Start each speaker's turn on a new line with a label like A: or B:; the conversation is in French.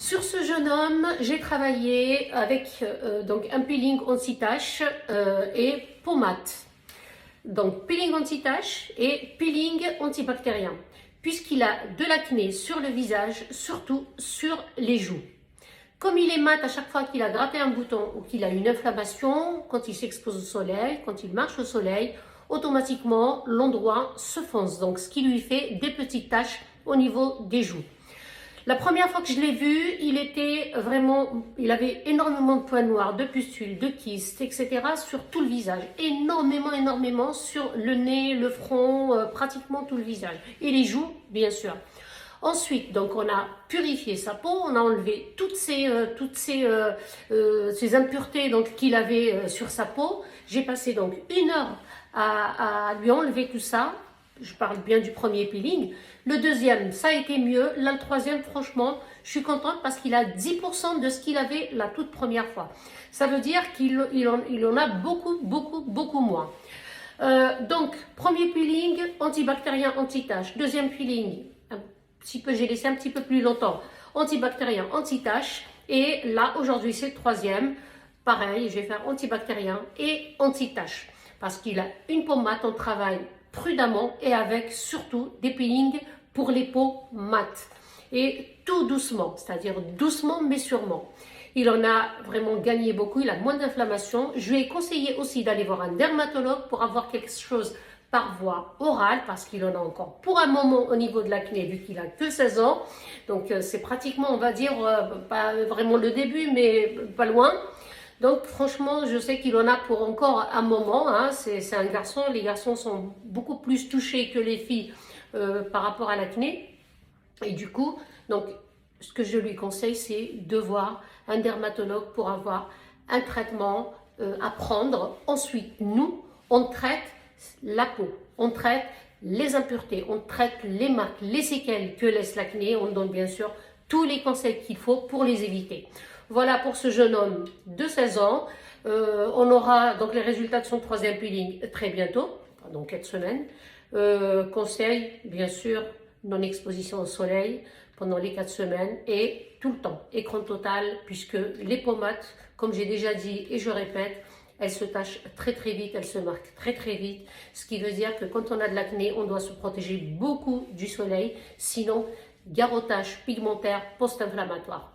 A: Sur ce jeune homme, j'ai travaillé avec donc un peeling anti-tache et pommade. Donc peeling anti-tache et peeling antibactérien, puisqu'il a de l'acné sur le visage, surtout sur les joues. Comme il est mat à chaque fois qu'il a gratté un bouton ou qu'il a une inflammation, quand il s'expose au soleil, quand il marche au soleil, automatiquement l'endroit se fonce, donc ce qui lui fait des petites taches au niveau des joues. La première fois que je l'ai vu, il avait énormément de points noirs, de pustules, de kystes, etc. sur tout le visage. Énormément sur le nez, le front, pratiquement tout le visage. Et les joues, bien sûr. Ensuite, donc on a purifié sa peau, on a enlevé toutes ces impuretés donc qu'il avait sur sa peau. J'ai passé donc 1 heure à lui enlever tout ça. Je parle bien du premier peeling. Le deuxième, ça a été mieux. Là, le troisième, franchement, je suis contente parce qu'il a 10% de ce qu'il avait la toute première fois. Ça veut dire qu'il en a beaucoup moins. Donc, premier peeling, antibactérien, anti-tache. Deuxième peeling, j'ai laissé un petit peu plus longtemps, antibactérien, anti-tache. Et là, aujourd'hui, c'est le troisième. Pareil, je vais faire antibactérien et anti-tache. Parce qu'il a une pommade, on travaille prudemment et avec surtout des peelings pour les peaux mates. Et tout doucement, c'est-à-dire doucement mais sûrement. Il en a vraiment gagné beaucoup, il a moins d'inflammation. Je lui ai conseillé aussi d'aller voir un dermatologue pour avoir quelque chose par voie orale, parce qu'il en a encore pour un moment au niveau de l'acné, vu qu'il a que 16 ans. Donc c'est pratiquement, on va dire, pas vraiment le début, mais pas loin. Donc franchement, je sais qu'il en a pour encore un moment, hein. C'est un garçon, les garçons sont beaucoup plus touchés que les filles par rapport à l'acné. Et du coup, donc, ce que je lui conseille, c'est de voir un dermatologue pour avoir un traitement à prendre. Ensuite, nous, on traite la peau, on traite les impuretés, on traite les marques, les séquelles que laisse l'acné. On donne bien sûr tous les conseils qu'il faut pour les éviter. Voilà pour ce jeune homme de 16 ans. On aura donc les résultats de son troisième peeling très bientôt, dans 4 semaines. Conseil, bien sûr, non-exposition au soleil pendant les 4 semaines et tout le temps, écran total, puisque les pommades, comme j'ai déjà dit et je répète, elles se tachent très vite, elles se marquent très vite, ce qui veut dire que quand on a de l'acné, on doit se protéger beaucoup du soleil, sinon garrottage pigmentaire post-inflammatoire.